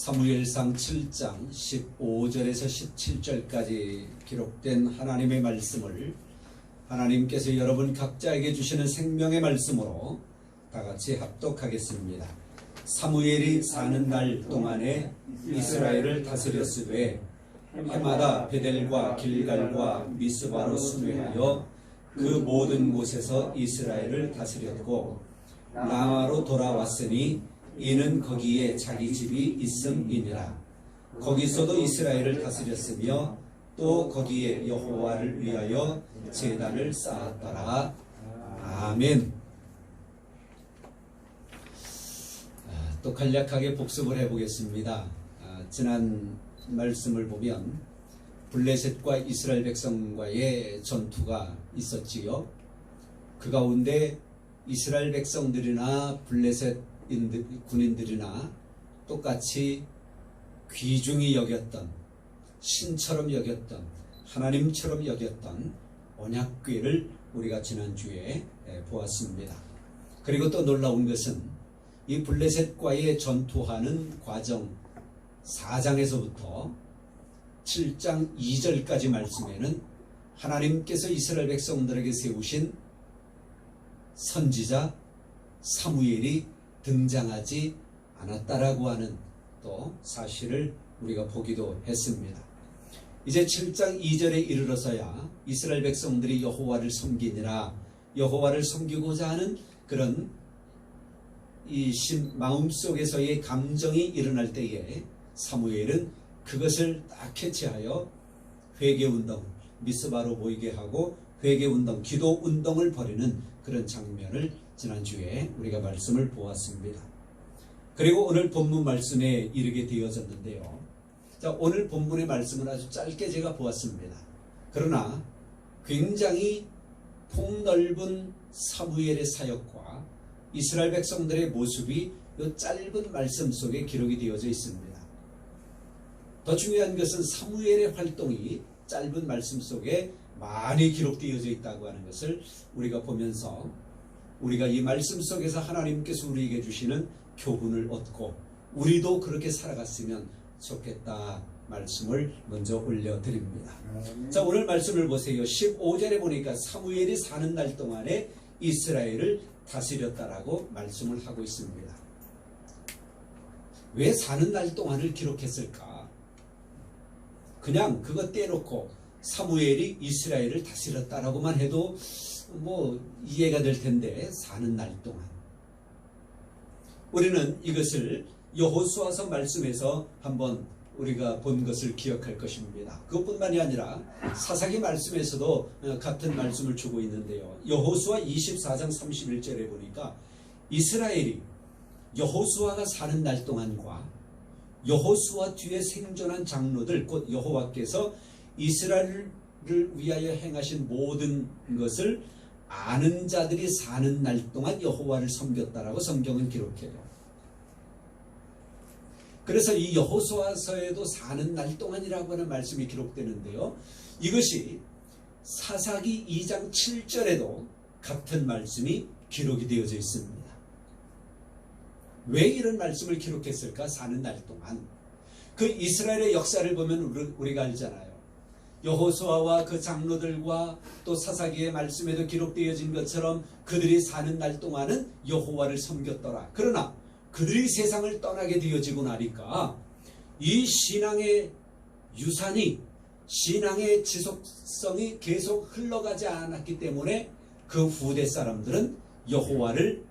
사무엘상 7장 15절에서 17절까지 기록된 하나님의 말씀을 하나님께서 여러분 각자에게 주시는 생명의 말씀으로 다 같이 합독하겠습니다. 사무엘이 사는 날 동안에 이스라엘을 다스렸으되 해마다 베델과 길갈과 미스바로 순회하여 그 모든 곳에서 이스라엘을 다스렸고 라마로 돌아왔으니 이는 거기에 자기 집이 있음이니라. 거기서도 이스라엘을 다스렸으며 또 거기에 여호와를 위하여 제단을 쌓았더라. 아멘. 또 간략하게 복습을 해보겠습니다. 지난 말씀을 보면 블레셋과 이스라엘 백성과의 전투가 있었지요. 그 가운데 이스라엘 백성들이나 블레셋 군인들이나 똑같이 귀중히 여겼던, 신처럼 여겼던, 하나님처럼 여겼던 언약궤를 우리가 지난주에 보았습니다. 그리고 또 놀라운 것은 이 블레셋과의 전투하는 과정 4장에서부터 7장 2절까지 말씀에는 하나님께서 이스라엘 백성들에게 세우신 선지자 사무엘이 등장하지 않았다라고 하는 또 사실을 우리가 보기도 했습니다. 이제 7장 2절에 이르러서야 이스라엘 백성들이 여호와를 섬기니라, 여호와를 섬기고자 하는 그런 이 마음속에서의 감정이 일어날 때에 사무엘은 그것을 딱 캐치하여 회개운동, 미스바로 모이게 하고 회개운동, 기도운동을 벌이는 그런 장면을 지난주에 우리가 말씀을 보았습니다. 그리고 오늘 본문 말씀에 이르게 되어졌는데요. 자, 오늘 본문의 말씀은 아주 짧게 제가 보았습니다. 그러나 굉장히 폭넓은 사무엘의 사역과 이스라엘 백성들의 모습이 이 짧은 말씀 속에 기록이 되어져 있습니다. 더 중요한 것은 사무엘의 활동이 짧은 말씀 속에 많이 기록되어져 있다고 하는 것을 우리가 보면서 우리가 이 말씀 속에서 하나님께서 우리에게 주시는 교훈을 얻고 우리도 그렇게 살아갔으면 좋겠다 말씀을 먼저 올려드립니다. 자, 오늘 말씀을 보세요. 15절에 보니까 사무엘이 사는 날 동안에 이스라엘을 다스렸다라고 말씀을 하고 있습니다. 왜 사는 날 동안을 기록했을까? 그냥 그거 떼놓고 사무엘이 이스라엘을 다스렸다라고만 해도 뭐 이해가 될 텐데 사는 날 동안 우리는 이것을 여호수아서 말씀에서 한번 우리가 본 것을 기억할 것입니다. 그것뿐만이 아니라 사사기 말씀에서도 같은 말씀을 주고 있는데요. 여호수아 24장 31절에 보니까 이스라엘이 여호수아가 사는 날 동안과 여호수아 뒤에 생존한 장로들 곧 여호와께서 이스라엘을 위하여 행하신 모든 것을 아는 자들이 사는 날 동안 여호와를 섬겼다라고 성경은 기록해요. 그래서 이 여호수아서에도 사는 날 동안이라고 하는 말씀이 기록되는데요. 이것이 사사기 2장 7절에도 같은 말씀이 기록이 되어져 있습니다. 왜 이런 말씀을 기록했을까? 사는 날 동안. 그 이스라엘의 역사를 보면 우리가 알잖아요. 여호수아와 그 장로들과 또 사사기의 말씀에도 기록되어진 것처럼 그들이 사는 날 동안은 여호와를 섬겼더라. 그러나 그들이 세상을 떠나게 되어지고 나니까 이 신앙의 유산이, 신앙의 지속성이 계속 흘러가지 않았기 때문에 그 후대 사람들은 여호와를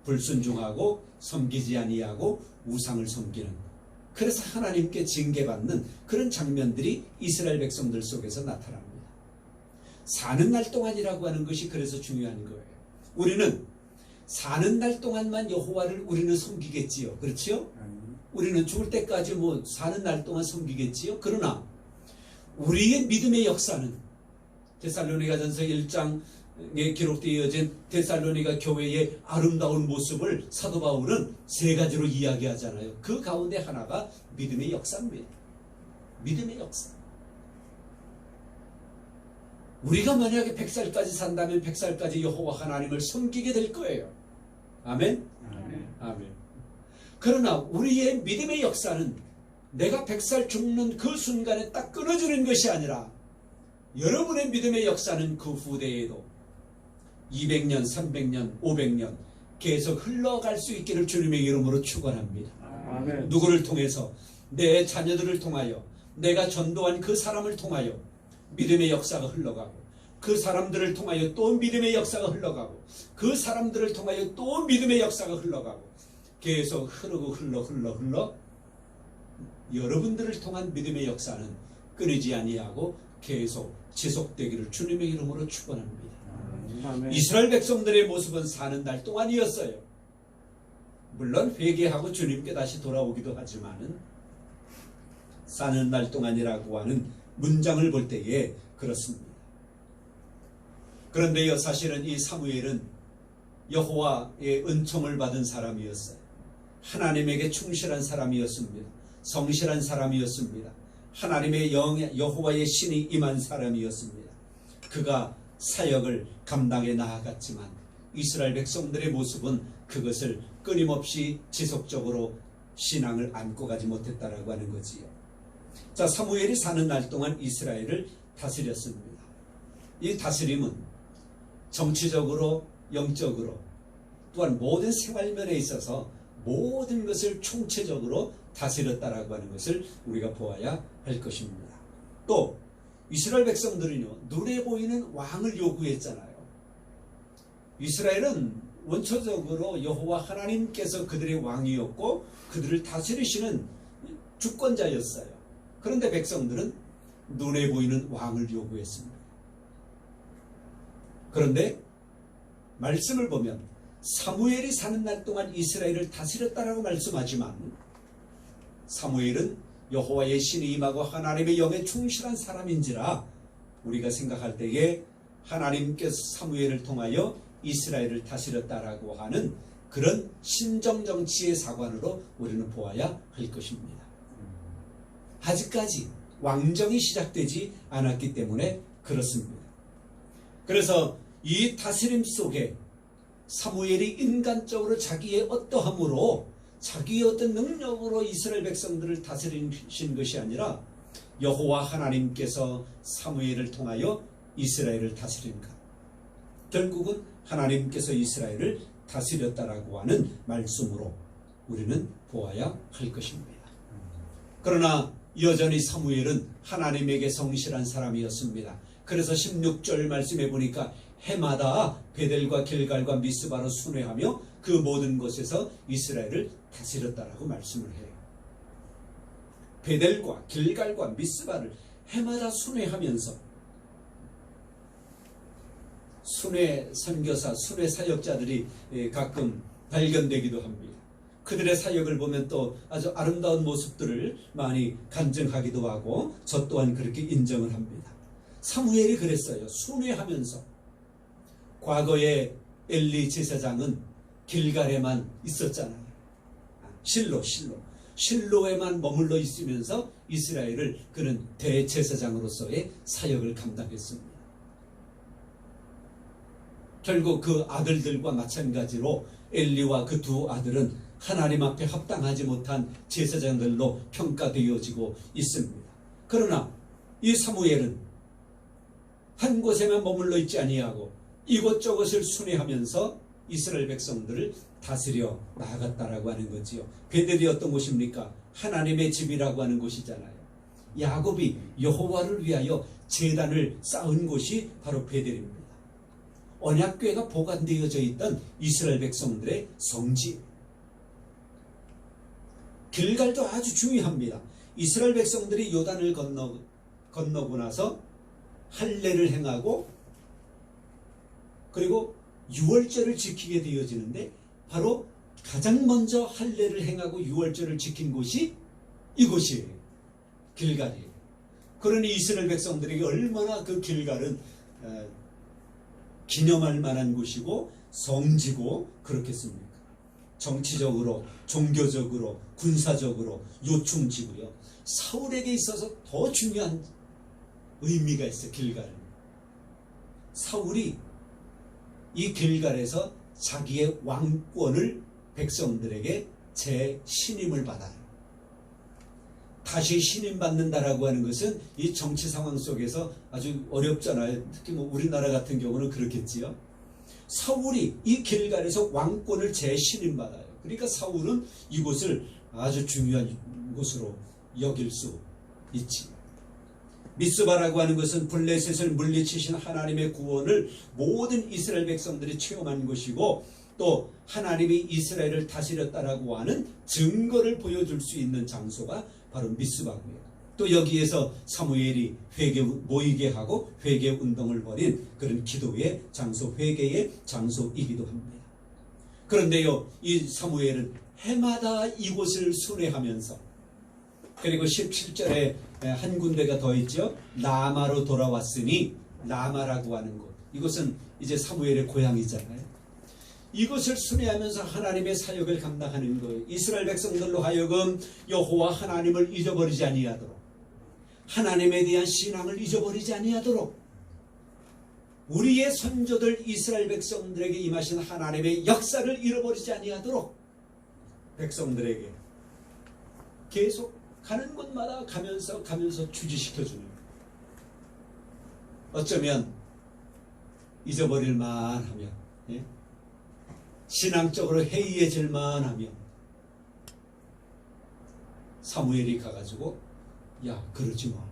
불순종하고 섬기지 아니하고 우상을 섬기는, 그래서 하나님께 징계받는 그런 장면들이 이스라엘 백성들 속에서 나타납니다. 사는 날 동안이라고 하는 것이 그래서 중요한 거예요. 우리는 사는 날 동안만 여호와를 우리는 섬기겠지요. 그렇지요? 우리는 죽을 때까지 뭐 사는 날 동안 섬기겠지요. 그러나 우리의 믿음의 역사는 데살로니가전서 1장에 기록되어진 데살로니가 교회의 아름다운 모습을 사도 바울은 세 가지로 이야기하잖아요. 그 가운데 하나가 믿음의 역사입니다. 믿음의 역사. 우리가 만약에 100살까지 산다면 100살까지 여호와 하나님을 섬기게 될 거예요. 아멘? 아멘. 아멘. 그러나 우리의 믿음의 역사는 내가 100살 죽는 그 순간에 딱 끊어지는 것이 아니라 여러분의 믿음의 역사는 그 후대에도 200년, 300년, 500년 계속 흘러갈 수 있기를 주님의 이름으로 축원합니다. 아멘. 누구를 통해서? 내 자녀들을 통하여, 내가 전도한 그 사람을 통하여 믿음의 역사가 흘러가고, 그 사람들을 통하여 또 믿음의 역사가 흘러가고, 그 사람들을 통하여 또 믿음의 역사가 흘러가고, 계속 흐르고 흘러 여러분들을 통한 믿음의 역사는 끊이지 아니하고 계속 지속되기를 주님의 이름으로 축원합니다. 아멘. 이스라엘 백성들의 모습은 사는 날 동안이었어요. 물론 회개하고 주님께 다시 돌아오기도 하지만은 사는 날 동안이라고 하는 문장을 볼 때에 그렇습니다. 그런데요, 사실은 이 사무엘은 여호와의 은총을 받은 사람이었어요. 하나님에게 충실한 사람이었습니다. 성실한 사람이었습니다. 하나님의 여호와의 신이 임한 사람이었습니다. 그가 사역을 감당해 나아갔지만 이스라엘 백성들의 모습은 그것을 끊임없이 지속적으로 신앙을 안고 가지 못했다라고 하는 거지요. 자, 사무엘이 사는 날 동안 이스라엘을 다스렸습니다. 이 다스림은 정치적으로, 영적으로, 또한 모든 생활면에 있어서 모든 것을 총체적으로 다스렸다라고 하는 것을 우리가 보아야 할 것입니다. 또 이스라엘 백성들은요, 눈에 보이는 왕을 요구했잖아요. 이스라엘은 원초적으로 여호와 하나님께서 그들의 왕이었고 그들을 다스리시는 주권자였어요. 그런데 백성들은 눈에 보이는 왕을 요구했습니다. 그런데 말씀을 보면 사무엘이 사는 날 동안 이스라엘을 다스렸다라고 말씀하지만 사무엘은 여호와의 신이 임하고 하나님의 영에 충실한 사람인지라 우리가 생각할 때에 하나님께서 사무엘을 통하여 이스라엘을 다스렸다라고 하는 그런 신정정치의 사관으로 우리는 보아야 할 것입니다. 아직까지 왕정이 시작되지 않았기 때문에 그렇습니다. 그래서 이 다스림 속에 사무엘이 인간적으로 자기의 어떠함으로 자기의 어떤 능력으로 이스라엘 백성들을 다스리신 것이 아니라 여호와 하나님께서 사무엘을 통하여 이스라엘을 다스린다. 결국은 하나님께서 이스라엘을 다스렸다라고 하는 말씀으로 우리는 보아야 할 것입니다. 그러나 여전히 사무엘은 하나님에게 성실한 사람이었습니다. 그래서 16절 말씀해 보니까 해마다 베델과 길갈과 미스바로 순회하며 그 모든 곳에서 이스라엘을 다스렸다라고 말씀을 해요. 베델과 길갈과 미스바를 해마다 순회하면서 순회 선교사, 순회 사역자들이 가끔 발견되기도 합니다. 그들의 사역을 보면 또 아주 아름다운 모습들을 많이 간증하기도 하고 저 또한 그렇게 인정을 합니다. 사무엘이 그랬어요. 순회하면서 과거에 엘리 제사장은 길갈에만 있었잖아요. 실로에만 머물러 있으면서 이스라엘을 그는 대제사장으로서의 사역을 감당했습니다. 결국 그 아들들과 마찬가지로 엘리와 그 두 아들은 하나님 앞에 합당하지 못한 제사장들로 평가되어지고 있습니다. 그러나 이 사무엘은 한 곳에만 머물러 있지 아니하고 이곳저곳을 순회하면서 이스라엘 백성들을 다스려 나아갔다라고 하는 거지요. 베델이 어떤 곳입니까? 하나님의 집이라고 하는 곳이잖아요. 야곱이 여호와를 위하여 제단을 쌓은 곳이 바로 베델입니다. 언약궤가 보관되어져 있던 이스라엘 백성들의 성지. 길갈도 아주 중요합니다. 이스라엘 백성들이 요단을 건너고 나서 할례를 행하고 그리고 유월절을 지키게 되어지는데 바로 가장 먼저 할례를 행하고 유월절을 지킨 곳이 이곳이에요. 길갈이에요. 그러니 이스라엘 백성들에게 얼마나 그 길갈은 기념할 만한 곳이고 성지고 그렇겠습니까? 정치적으로, 종교적으로, 군사적으로 요충지고요. 사울에게 있어서 더 중요한 의미가 있어요. 길갈은. 사울이 이 길갈에서 자기의 왕권을 백성들에게 재신임을 받아요. 다시 신임받는다라고 하는 것은 이 정치 상황 속에서 아주 어렵잖아요. 특히 뭐 우리나라 같은 경우는 그렇겠지요. 사울이 이 길갈에서 왕권을 재신임받아요. 그러니까 사울은 이곳을 아주 중요한 곳으로 여길 수 있지. 미스바라고 하는 것은 블레셋을 물리치신 하나님의 구원을 모든 이스라엘 백성들이 체험한 곳이고, 또 하나님이 이스라엘을 다스렸다라고 하는 증거를 보여줄 수 있는 장소가 바로 미스바고요. 또 여기에서 사무엘이 회개 모이게 하고 회개 운동을 벌인 그런 기도의 장소, 회개의 장소이기도 합니다. 그런데요, 이 사무엘은 해마다 이곳을 순회하면서, 그리고 17절에 한 군데가 더 있죠. 라마로 돌아왔으니, 라마라고 하는 곳, 이곳은 이제 사무엘의 고향이잖아요. 이것을 순회하면서 하나님의 사역을 감당하는 거예요. 이스라엘 백성들로 하여금 여호와 하나님을 잊어버리지 아니하도록, 하나님에 대한 신앙을 잊어버리지 아니하도록, 우리의 선조들 이스라엘 백성들에게 임하신 하나님의 역사를 잃어버리지 아니하도록 백성들에게 계속 가는 곳마다 가면서 주지시켜주는 거예요. 어쩌면 잊어버릴 만하면, 신앙적으로 해이해질 만하면 사무엘이 가가지고, 야, 그러지 마.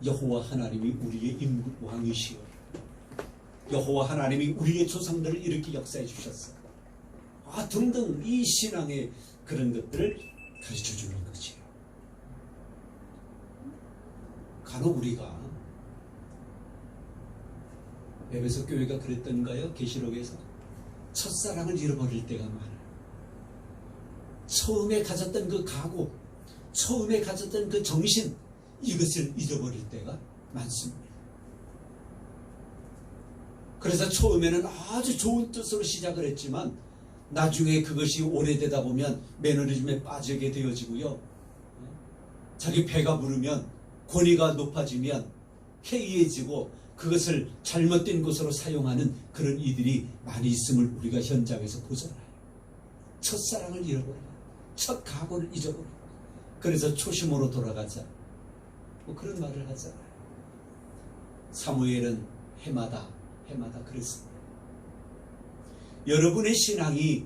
여호와 하나님이 우리의 왕이시여. 여호와 하나님이 우리의 조상들을 이렇게 역사해 주셨어. 등등 이 신앙의 그런 것들을 가르쳐 주는 거지요. 간혹 우리가, 에베소 교회가 그랬던가요? 계시록에서 첫사랑을 잃어버릴 때가 많아요. 처음에 가졌던 그 각오, 처음에 가졌던 그 정신, 이것을 잊어버릴 때가 많습니다. 그래서 처음에는 아주 좋은 뜻으로 시작을 했지만 나중에 그것이 오래되다 보면 매너리즘에 빠지게 되어지고요. 자기 배가 부르면, 권위가 높아지면 해이해지고 그것을 잘못된 것으로 사용하는 그런 이들이 많이 있음을 우리가 현장에서 보잖아요. 첫사랑을 잃어버리고 첫 각오를 잊어버리고, 그래서 초심으로 돌아가자, 뭐 그런 말을 하잖아요. 사무엘은 해마다 그랬습니다. 여러분의 신앙이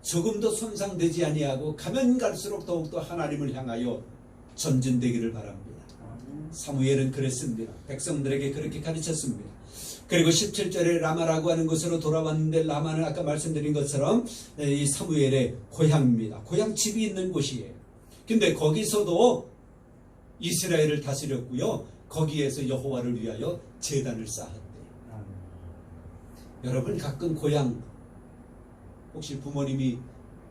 조금도 손상되지 아니하고 가면 갈수록 더욱더 하나님을 향하여 전진되기를 바랍니다. 사무엘은 그랬습니다. 백성들에게 그렇게 가르쳤습니다. 그리고 17절에 라마라고 하는 곳으로 돌아왔는데, 라마는 아까 말씀드린 것처럼 이 사무엘의 고향입니다. 고향 집이 있는 곳이에요. 근데 거기서도 이스라엘을 다스렸고요, 거기에서 여호와를 위하여 제단을 쌓았대요. 여러분 가끔 고향, 혹시 부모님이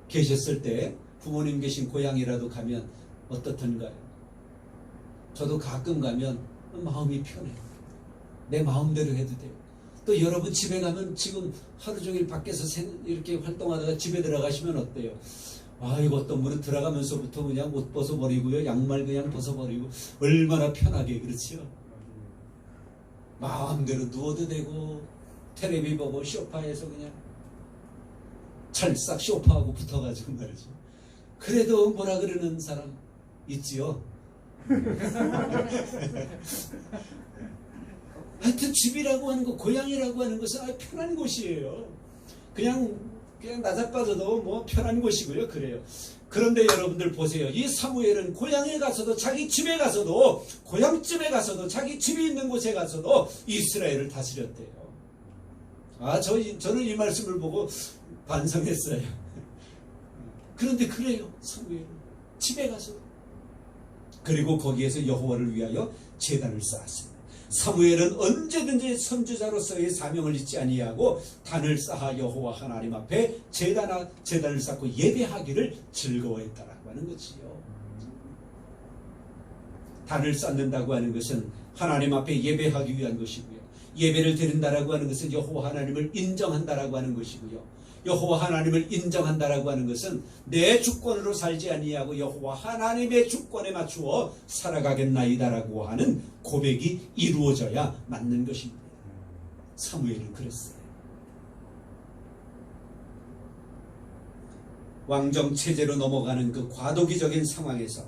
계셨을 때 부모님 계신 고향이라도 가면 어떻던가요? 저도 가끔 가면 마음이 편해요. 내 마음대로 해도 돼요. 또 여러분 집에 가면, 지금 하루 종일 밖에서 이렇게 활동하다가 집에 들어가시면 어때요? 이거 어떤 분은 들어가면서부터 그냥 옷 벗어버리고요, 양말 그냥 벗어버리고, 얼마나 편하게, 그렇지요? 마음대로 누워도 되고, 텔레비 보고 소파에서 그냥 찰싹 소파하고 붙어가지고 말이죠. 그래도 뭐라 그러는 사람 있지요? 하여튼 집이라고 하는 것, 고향이라고 하는 것은 아주 편한 곳이에요. 그냥 나자빠져도 뭐 편한 곳이고요. 그래요. 그런데 여러분들 보세요. 이 사무엘은 고향에 가서도, 자기 집에 가서도, 고향집에 가서도, 자기 집이 있는 곳에 가서도 이스라엘을 다스렸대요. 저는 이 말씀을 보고 반성했어요. 그런데 그래요. 사무엘은 집에 가서, 그리고 거기에서 여호와를 위하여 제단을 쌓았습니다. 사무엘은 언제든지 선지자로서의 사명을 잊지 아니하고 단을 쌓아 여호와 하나님 앞에 제단을 쌓고 예배하기를 즐거워했다라고 하는 것이요. 단을 쌓는다고 하는 것은 하나님 앞에 예배하기 위한 것이고요. 예배를 드린다라고 하는 것은 여호와 하나님을 인정한다라고 하는 것이고요. 여호와 하나님을 인정한다라고 하는 것은 내 주권으로 살지 아니하고 여호와 하나님의 주권에 맞추어 살아가겠나이다라고 하는 고백이 이루어져야 맞는 것입니다. 사무엘은 그랬어요. 왕정 체제로 넘어가는 그 과도기적인 상황에서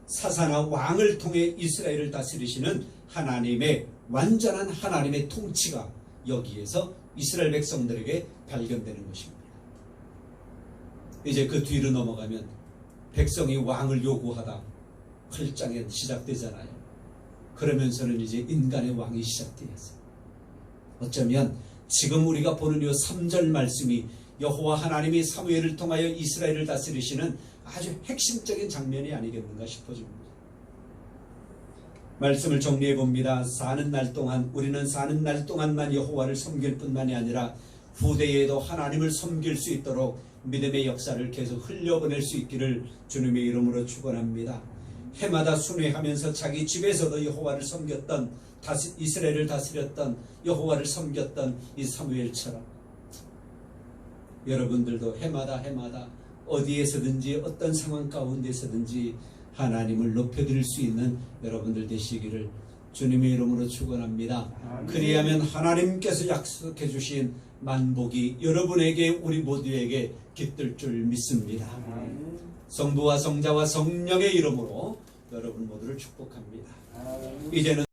사사나 왕을 통해 이스라엘을 다스리시는 하나님의 완전한 하나님의 통치가 여기에서 이스라엘 백성들에게 발견되는 것입니다. 이제 그 뒤로 넘어가면 백성이 왕을 요구하다 8장에 시작되잖아요. 그러면서는 이제 인간의 왕이 시작되었어요. 어쩌면 지금 우리가 보는 이 3절 말씀이 여호와 하나님이 사무엘을 통하여 이스라엘을 다스리시는 아주 핵심적인 장면이 아니겠는가 싶어집니다. 말씀을 정리해 봅니다. 우리는 사는 날 동안만 여호와를 섬길 뿐만이 아니라 후대에도 하나님을 섬길 수 있도록 믿음의 역사를 계속 흘려보낼 수 있기를 주님의 이름으로 축원합니다. 해마다 순회하면서 자기 집에서도 여호와를 섬겼던, 이스라엘을 다스렸던, 여호와를 섬겼던 이 사무엘처럼 여러분들도 해마다 어디에서든지 어떤 상황 가운데서든지 하나님을 높여드릴 수 있는 여러분들 되시기를 주님의 이름으로 축원합니다. 그리하면 하나님께서 약속해 주신 만복이 여러분에게, 우리 모두에게 깃들 줄 믿습니다. 성부와 성자와 성령의 이름으로 여러분 모두를 축복합니다. 이제는